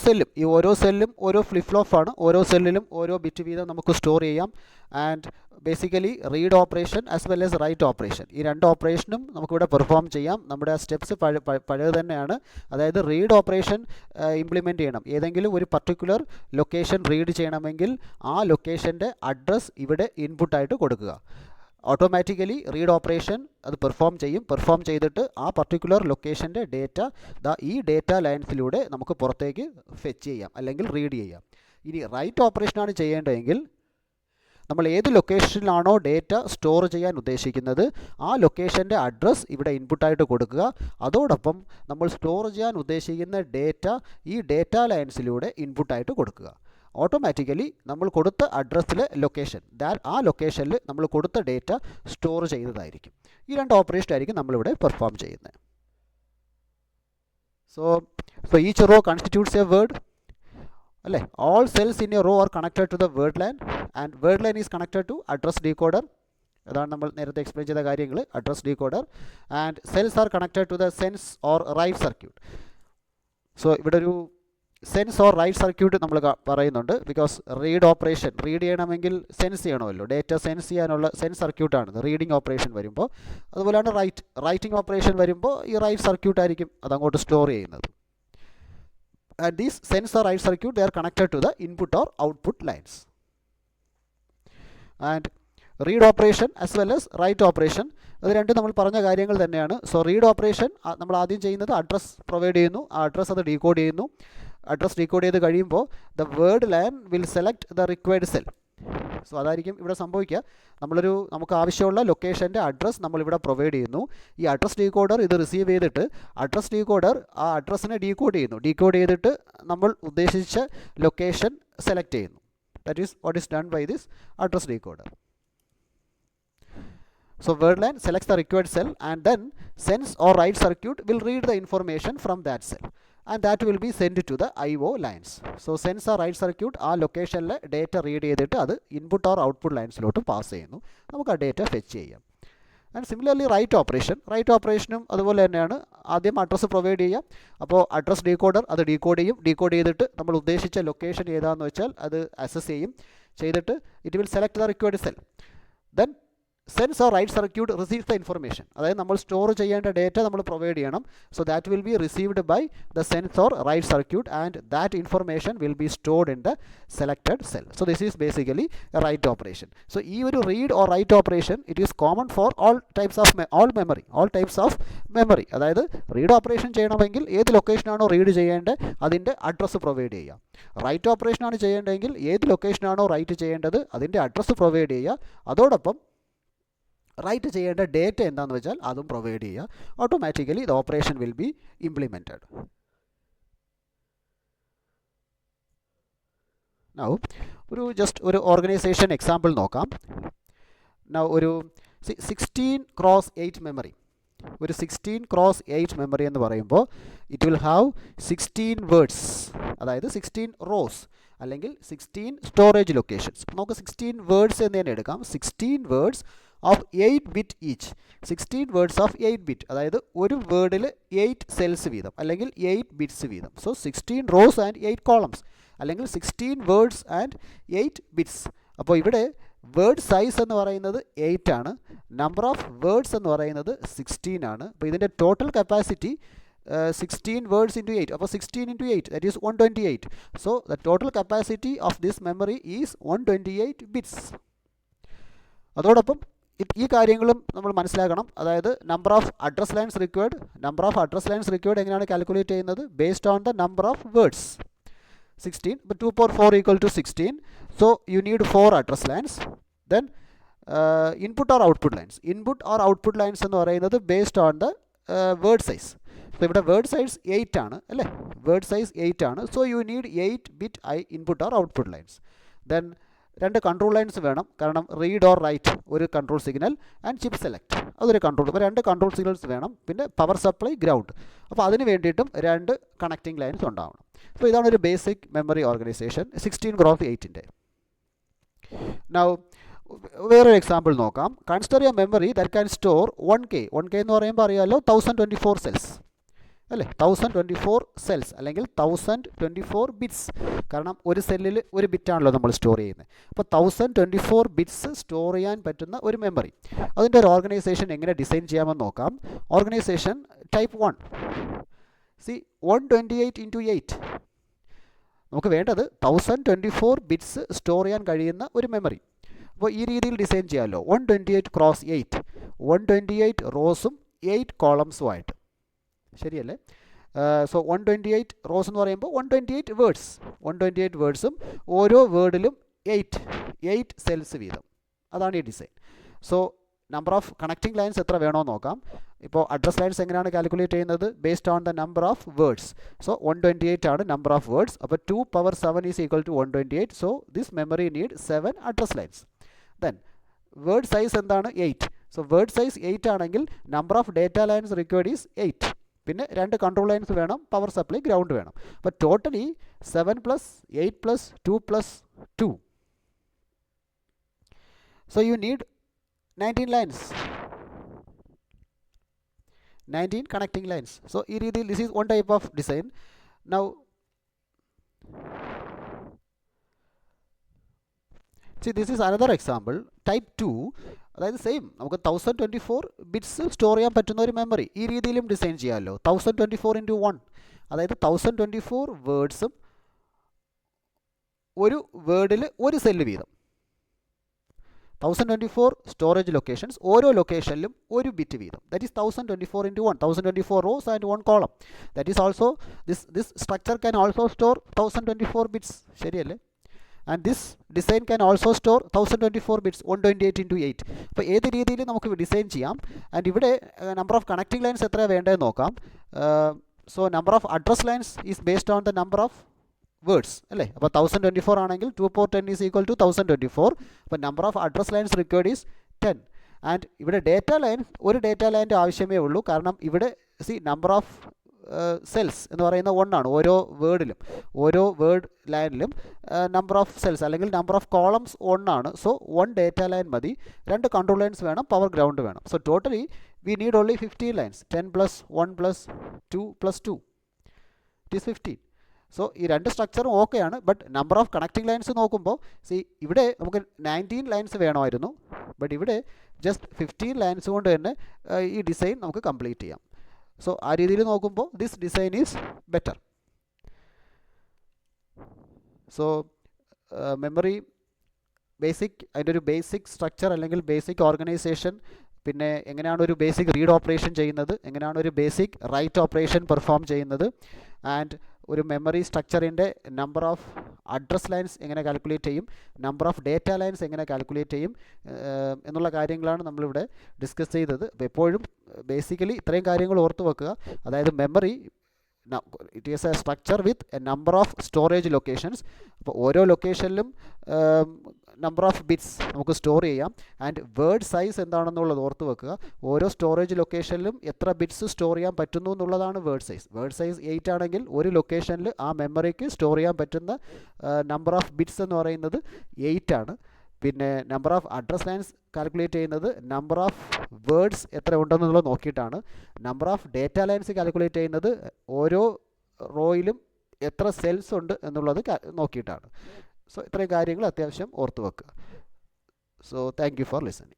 സെല്ലും ഓരോ ഫ്ലിപ്പ് ഫ്ലോപ്പ് ആണ്. ഓരോ സെല്ലിലും ഓരോ ബിറ്റ് വീതം നമുക്ക് സ്റ്റോർ ചെയ്യാം. And basically read operation as well as write operation, ഈ രണ്ട് ഓപ്പറേഷനും നമുക്കിവിടെ പെർഫോം ചെയ്യാം. നമ്മുടെ സ്റ്റെപ്സ് പഴയത് തന്നെയാണ്. അതായത് റീഡ് ഓപ്പറേഷൻ ഇംപ്ലിമെൻറ്റ് ചെയ്യണം. ഏതെങ്കിലും ഒരു പർട്ടിക്കുലർ ലൊക്കേഷൻ റീഡ് ചെയ്യണമെങ്കിൽ ആ ലൊക്കേഷൻ്റെ അഡ്രസ്സ് ഇവിടെ ഇൻപുട്ടായിട്ട് കൊടുക്കുക. ഓട്ടോമാറ്റിക്കലി റീഡ് ഓപ്പറേഷൻ അത് പെർഫോം ചെയ്തിട്ട് ആ പർട്ടിക്കുലർ ലൊക്കേഷൻ്റെ ഡേറ്റ ഈ ഡേറ്റ ലൈൻസിലൂടെ നമുക്ക് പുറത്തേക്ക് ഫെച്ച് ചെയ്യാം അല്ലെങ്കിൽ റീഡ് ചെയ്യാം. ഇനി റൈറ്റ് ഓപ്പറേഷനാണ് ചെയ്യേണ്ടതെങ്കിൽ നമ്മൾ ഏത് ലൊക്കേഷനിലാണോ ഡേറ്റ സ്റ്റോർ ചെയ്യാൻ ഉദ്ദേശിക്കുന്നത് ആ ലൊക്കേഷൻ്റെ അഡ്രസ്സ് ഇവിടെ ഇൻപുട്ടായിട്ട് കൊടുക്കുക. അതോടൊപ്പം നമ്മൾ സ്റ്റോർ ചെയ്യാൻ ഉദ്ദേശിക്കുന്ന ഡേറ്റ ഈ ഡേറ്റ ലൈൻസിലൂടെ ഇൻപുട്ടായിട്ട് കൊടുക്കുക. ഓട്ടോമാറ്റിക്കലി നമ്മൾ കൊടുത്ത അഡ്രസ്സിലെ ലൊക്കേഷൻ, ആ ലൊക്കേഷനിൽ നമ്മൾ കൊടുത്ത ഡേറ്റ സ്റ്റോർ ചെയ്തതായിരിക്കും. ഈ രണ്ട് ഓപ്പറേഷൻ ആയിരിക്കും നമ്മളിവിടെ പെർഫോം ചെയ്യുന്നത്. So each row constitutes a word അല്ലേ? All cells in a row are connected to the word line and word line is connected to address decoder. അതാണ് നമ്മൾ നേരത്തെ എക്സ്പ്ലെയിൻ ചെയ്ത കാര്യങ്ങൾ, address decoder. And cells are connected to the sense or write circuit. So ഇവിടെ ഒരു sense or write circuit നമ്മൾ പറയുന്നുണ്ട്. Because read operation read ചെയ്യണമെങ്കിൽ സെൻസ് ചെയ്യണമല്ലോ, ഡേറ്റ സെൻസ് ചെയ്യാനുള്ള സെൻസ് സർക്യൂട്ടാണ് റീഡിങ് ഓപ്പറേഷൻ വരുമ്പോൾ. അതുപോലെയാണ് റൈറ്റിംഗ് ഓപ്പറേഷൻ വരുമ്പോൾ ഈ റൈറ്റ് സർക്യൂട്ട് ആയിരിക്കും അതങ്ങോട്ട് സ്റ്റോർ ചെയ്യുന്നത്. And these sense or write circuit they are connected to the input or output lines. And read operation as well as write operation, അത് രണ്ടും നമ്മൾ പറഞ്ഞ കാര്യങ്ങൾ തന്നെയാണ്. സോ റീഡ് ഓപ്പറേഷൻ നമ്മൾ ആദ്യം ചെയ്യുന്നത് അഡ്രസ് പ്രൊവൈഡ് ചെയ്യുന്നു, ആ അഡ്രസ് അത് ഡീകോഡ് ചെയ്യുന്നു. അഡ്രസ് ഡീകോഡ് ചെയ്ത് കഴിയുമ്പോൾ the word line will select the required cell. So അതായിരിക്കും ഇവിടെ സംഭവിക്കുക. നമുക്ക് ആവശ്യമുള്ള ലൊക്കേഷൻ്റെ അഡ്രസ് നമ്മളിവിടെ പ്രൊവൈഡ് ചെയ്യുന്നു. ഈ അഡ്രസ് ഡീകോഡർ ഇത് റിസീവ് ചെയ്തിട്ട് അഡ്രസ് ഡീകോഡർ ആ അഡ്രസ്സിനെ ഡീകോഡ് ചെയ്യുന്നു. ഡീകോഡ് ചെയ്തിട്ട് നമ്മൾ ഉദ്ദേശിച്ച ലൊക്കേഷൻ സെലക്ട് ചെയ്യുന്നു. That is what is done by this address decoder. So word line selects the required cell and then sense or write circuit will read the information from that cell and that will be sent to the IO lines. So sense or write circuit ആ ലൊക്കേഷനിലെ data read ചെയ്തിട്ട് അത് input or output ലൈൻസിലോട്ട് pass ചെയ്യുന്നു. നമുക്ക് ആ data fetch ചെയ്യാം. And similarly write ഓപ്പറേഷനും അതുപോലെ തന്നെയാണ്. ആദ്യം അഡ്രസ്സ് പ്രൊവൈഡ് ചെയ്യാം. അപ്പോൾ അഡ്രസ് ഡീകോഡർ അത് ഡീകോഡ് ചെയ്യും. ഡീകോഡ് ചെയ്തിട്ട് നമ്മൾ ഉദ്ദേശിച്ച ലൊക്കേഷൻ ഏതാണെന്ന് വെച്ചാൽ അത് അസസ് ചെയ്തിട്ട് it will select the required cell. Then sense or write circuit receives the information. അതായത് നമ്മൾ സ്റ്റോർ ചെയ്യേണ്ട ഡേറ്റ നമ്മൾ പ്രൊവൈഡ് ചെയ്യണം. So that will be received by the sense or write circuit and that information will be stored in the selected cell. So this is basically a write operation. So ഈ ഒരു read or write operation it is common for all types of memory. അതായത് read operation ചെയ്യണമെങ്കിൽ ഏത് ലൊക്കേഷനാണോ read ചെയ്യേണ്ടത് അതിൻ്റെ address provide ചെയ്യുക. Write ഓപ്പറേഷനാണ് ചെയ്യേണ്ടതെങ്കിൽ ഏത് ലൊക്കേഷനാണോ റൈറ്റ് ചെയ്യേണ്ടത് അതിൻ്റെ അഡ്രസ്സ് പ്രൊവൈഡ് ചെയ്യുക. അതോടൊപ്പം റൈറ്റ് ചെയ്യേണ്ട ഡേറ്റ എന്താണെന്ന് വെച്ചാൽ അതും പ്രൊവൈഡ് ചെയ്യുക. Automatically the operation will be implemented. Now ഒരു ഓർഗനൈസേഷൻ എക്സാമ്പിൾ നോക്കാം. നൗ ഒരു 16x8 മെമ്മറി. ഒരു 16x8 മെമ്മറി എന്ന് പറയുമ്പോൾ ഇറ്റ് വിൽ ഹാവ് 16 വേർഡ്സ്, അതായത് 16 റോസ് അല്ലെങ്കിൽ 16 സ്റ്റോറേജ് ലൊക്കേഷൻസ്. നമുക്ക് 16 വേർഡ്സ് എന്ന് തന്നെ എടുക്കാം. 16 words of 8 bit each. 16 words of 8 bit, അതായത് ഒരു വേർഡിൽ 8 സെൽസ് വീതം അല്ലെങ്കിൽ 8 ബിറ്റ്സ് വീതം. സോ 16 റോസ് ആൻഡ് 8 കോളംസ് അല്ലെങ്കിൽ 16 വേർഡ്സ് ആൻഡ് 8 ബിറ്റ്സ്. അപ്പോൾ ഇവിടെ വേർഡ് സൈസ് എന്ന് പറയുന്നത് 8 ആണ്, നമ്പർ ഓഫ് വേർഡ്സ് എന്ന് പറയുന്നത് 16 ആണ്. അപ്പോൾ ഇതിൻ്റെ ടോട്ടൽ കപ്പാസിറ്റി 16 വേർഡ്സ് ഇൻറ്റു 8. അപ്പോൾ 16 into 8 that is 128. So the total capacity of this memory is 128 bits. അതോടൊപ്പം ഈ കാര്യങ്ങളും നമ്മൾ മനസ്സിലാക്കണം. അതായത് number of address lines required എങ്ങനെയാണ് കാൽക്കുലേറ്റ് ചെയ്യുന്നത്? Based on the number of words. 16, but 2 power 4 equal to 16. So you need 4 address lines. Then input or output lines എന്ന് പറയുന്നത് based on the word size. So ഇവിടെ word size 8 ആണ് അല്ലേ? word size 8 ആണ്. So you need 8 bit input or output lines. Then 2 control lines വേണം, കാരണം read or right ഒരു control signal and chip select അതൊരു കൺട്രോൾ. അപ്പോൾ 2 കൺട്രോൾ സിഗ്നൽസ് വേണം. പിന്നെ പവർ സപ്ലൈ, ഗ്രൗണ്ട്. അപ്പോൾ അതിന് വേണ്ടിയിട്ടും 2 കണക്റ്റിംഗ് ലൈൻസ് ഉണ്ടാവണം. അപ്പോൾ ഇതാണ് ഒരു ബേസിക് മെമ്മറി ഓർഗനൈസേഷൻ 16x8ൻ്റെ. നൗ വേറൊരു എക്സാമ്പിൾ നോക്കാം. Consider A memory that can store 1K എന്ന് പറയുമ്പോൾ അറിയാമല്ലോ 1024 സെൽസ് അല്ലേ? 1024 സെൽസ് അല്ലെങ്കിൽ 1024 ബിറ്റ്സ്. കാരണം ഒരു സെല്ലിൽ ഒരു ബിറ്റാണല്ലോ നമ്മൾ സ്റ്റോർ ചെയ്യുന്നത്. അപ്പോൾ 1024 ബിറ്റ്സ് സ്റ്റോർ ചെയ്യാൻ പറ്റുന്ന ഒരു മെമ്മറി. അതിൻ്റെ ഒരു ഓർഗനൈസേഷൻ എങ്ങനെ ഡിസൈൻ ചെയ്യാമെന്ന് നോക്കാം. Organisation type 1. 128 × 8. നമുക്ക് വേണ്ടത് 1024 ബിറ്റ്സ് സ്റ്റോർ ചെയ്യാൻ കഴിയുന്ന ഒരു മെമ്മറി. അപ്പോൾ ഈ രീതിയിൽ ഡിസൈൻ ചെയ്യാമല്ലോ. 128x8, 128 റോസും 8 കോളംസുമായിട്ട്. ശരിയല്ലേ? സോ 128 റോസ് എന്ന് പറയുമ്പോൾ 128 വേർഡ്സും ഓരോ വേർഡിലും 8 സെൽസ് വീതം. അതാണ് ഈ design. So number of connecting lines എത്ര വേണമെന്ന് നോക്കാം. ഇപ്പോൾ അഡ്രസ് ലൈൻസ് എങ്ങനെയാണ് കാൽക്കുലേറ്റ് ചെയ്യുന്നത്? Based on the number of words. So 128 ആണ് നമ്പർ ഓഫ് വേർഡ്സ്. അപ്പോൾ 2 power 7 is equal to 128. So this memory need 7 address lines. Then word size എന്താണ്? 8. So word size 8 ആണെങ്കിൽ number of data lines required is 8. പിന്നെ 2 control lines വേണം, power supply ground വേണം. അപ്പോൾ totally 7 + 8 + 2 + 2. So you need 19 lines, 19 connecting lines. So ഈ രീതിയിൽ this is one type of design. Now see, this is another example, type 2. അതായത് same, നമുക്ക് 1024 bits store ചെയ്യാൻ പറ്റുന്ന ഒരു മെമ്മറി ഈ രീതിയിലും ഡിസൈൻ ചെയ്യാമല്ലോ. 1024 × 1, അതായത് 1024 വേർഡ്സും ഒരു വേർഡിൽ ഒരു സെല്ല് വീതം. 1024 സ്റ്റോറേജ് ലൊക്കേഷൻസ്, ഓരോ ലൊക്കേഷനിലും ഒരു ബിറ്റ് വീതം. That is 1024 × 1, 1024 rows and 1 column. That is also this structure can also store 1024 bits, ശരിയല്ലേ? And this design can also store 1024 bits, 128 × 8. അപ്പോൾ ഏത് രീതിയിൽ നമുക്ക് ഡിസൈൻ ചെയ്യാം. ആൻഡ് ഇവിടെ നമ്പർ ഓഫ് കണക്റ്റിംഗ് ലൈൻസ് എത്രയാണ് വേണ്ടതെന്ന് നോക്കാം. So number of address lines is based on the number of words അല്ലേ. അപ്പോൾ 1024 ആണെങ്കിൽ 2 × 10 ഈസ് ഈക്വൽ ടു 1024. അപ്പോൾ number of address lines required is 10. ആൻഡ് ഇവിടെ ഡേറ്റ ലൈൻ, ഒരു ഡേറ്റ ലൈൻ്റെ ആവശ്യമേ ഉള്ളൂ. കാരണം ഇവിടെ നമ്പർ ഓഫ് സെൽസ് എന്ന് പറയുന്ന 1 ആണ്. ഓരോ വേർഡിലും, ഓരോ വേർഡ് ലൈനിലും നമ്പർ ഓഫ് സെൽസ് അല്ലെങ്കിൽ നമ്പർ ഓഫ് കോളംസ് 1 ആണ്. സോ 1 ഡേറ്റ ലൈൻ മതി. 2 കൺട്രോൾ ലൈൻസ് വേണം, പവർ ഗ്രൗണ്ട് വേണം. So totally we need only 15 lines. 10 + 1 + 2 + 2 it is 15. So ഈ 2 സ്ട്രക്ചറും ഓക്കെയാണ്. But number of connecting lines നോക്കുമ്പോൾ ഇവിടെ നമുക്ക് 19 ലൈൻസ് വേണമായിരുന്നു. ബട്ട് ഇവിടെ ജസ്റ്റ് 15 ലൈൻസ് കൊണ്ട് തന്നെ ഈ ഡിസൈൻ നമുക്ക് കംപ്ലീറ്റ് ചെയ്യാം. സോ ആ രീതിയിൽ നോക്കുമ്പോൾ this design is better. So memory basic, അതിൻ്റെ ഒരു ബേസിക് സ്ട്രക്ചർ അല്ലെങ്കിൽ ബേസിക് ഓർഗനൈസേഷൻ, പിന്നെ എങ്ങനെയാണ് ഒരു ബേസിക് റീഡ് ഓപ്പറേഷൻ ചെയ്യുന്നത്, എങ്ങനെയാണ് ഒരു ബേസിക് റൈറ്റ് ഓപ്പറേഷൻ പെർഫോം ചെയ്യുന്നത്, ആൻഡ് ഒരു മെമ്മറി സ്ട്രക്ചറിൻ്റെ നമ്പർ ഓഫ് അഡ്രസ് ലൈൻസ് എങ്ങനെ കാൽക്കുലേറ്റ് ചെയ്യും, നമ്പർ ഓഫ് ഡേറ്റ ലൈൻസ് എങ്ങനെ കാൽക്കുലേറ്റ് ചെയ്യും എന്നുള്ള കാര്യങ്ങളാണ് നമ്മളിവിടെ ഡിസ്കസ് ചെയ്തത്. അപ്പോൾ എപ്പോഴും ബേസിക്കലി ഇത്രയും കാര്യങ്ങൾ ഓർത്ത് വെക്കുക. അതായത് memory it is A structure with a number of storage locations. അപ്പോൾ ഓരോ ലൊക്കേഷനിലും നമ്പർ ഓഫ് ബിറ്റ്സ് നമുക്ക് സ്റ്റോർ ചെയ്യാം. ആൻഡ് വേർഡ് സൈസ് എന്താണെന്നുള്ളത് ഓർത്ത് വെക്കുക. ഓരോ സ്റ്റോറേജ് ലൊക്കേഷനിലും എത്ര ബിറ്റ്സ് സ്റ്റോർ ചെയ്യാൻ പറ്റുന്നു എന്നുള്ളതാണ് വേർഡ് സൈസ്. വേർഡ് സൈസ് 8 ആണെങ്കിൽ ഒരു ലൊക്കേഷനിൽ ആ മെമ്മറിക്ക് സ്റ്റോർ ചെയ്യാൻ പറ്റുന്ന നമ്പർ ഓഫ് ബിറ്റ്സ് എന്ന് പറയുന്നത് 8 ആണ്. പിന്നെ number of address lines calculate ചെയ്യുന്നത് നമ്പർ ഓഫ് വേർഡ്സ് എത്ര ഉണ്ടെന്നുള്ളത് നോക്കിയിട്ടാണ്. Number of data lines calculate ചെയ്യുന്നത് ഓരോ റോയിലും എത്ര സെൽസ് ഉണ്ട് എന്നുള്ളത് നോക്കിയിട്ടാണ്. സോ ഇത്രയും കാര്യങ്ങൾ അത്യാവശ്യം ഓർത്ത് വെക്കുക. So thank you for listening.